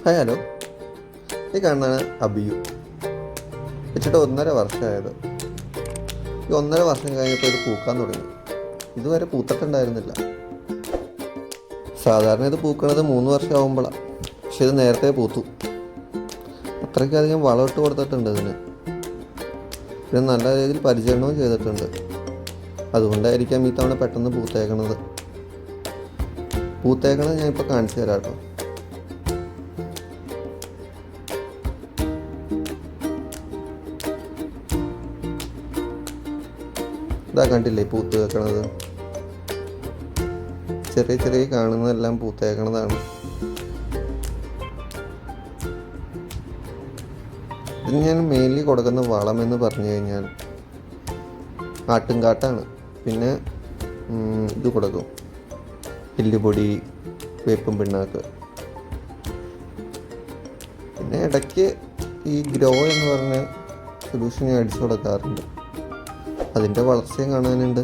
Hi hello, ഈ കാണുന്നതാണ് അബിയു. വെച്ചിട്ട് 1.5 വർഷമായത്. ഈ 1.5 വർഷം കഴിഞ്ഞപ്പോൾ ഇത് പൂക്കാൻ തുടങ്ങി. ഇതുവരെ പൂത്തിട്ടുണ്ടായിരുന്നില്ല. സാധാരണ ഇത് പൂക്കണത് 3 വർഷം ആകുമ്പോഴാണ്, പക്ഷെ ഇത് നേരത്തെ പൂത്തു. അത്രയ്ക്കധികം വളമിട്ട് കൊടുത്തിട്ടുണ്ട് ഇതിന്. പിന്നെ നല്ല രീതിയിൽ പരിചരണവും ചെയ്തിട്ടുണ്ട്. അതുകൊണ്ടായിരിക്കാം ഈ തവണ പെട്ടെന്ന് പൂത്തേക്കണത്. ഞാനിപ്പോൾ കാണിച്ചു തരാം കേട്ടോ. ഇതാ കണ്ടില്ലേ പൂത്ത് വെക്കണത്. ചെറിയ ചെറിയ കാണുന്നതെല്ലാം പൂത്തേക്കണതാണ്. ഇതിന് ഞാൻ മെയിൻലി കൊടുക്കുന്ന വളം എന്ന് പറഞ്ഞു കഴിഞ്ഞാൽ ആട്ടുംകാട്ടാണ്. പിന്നെ ഇത് കൊടുക്കും, എല്ലുപൊടി, വേപ്പും പിണ്ണാക്ക്. പിന്നെ ഇടയ്ക്ക് ഈ ഗ്രോ എന്ന് പറഞ്ഞ സൊല്യൂഷൻ ഞാൻ അടിച്ചു കൊടുക്കാറുണ്ട്. അതിൻ്റെ വളർച്ചയും കാണാനുണ്ട്.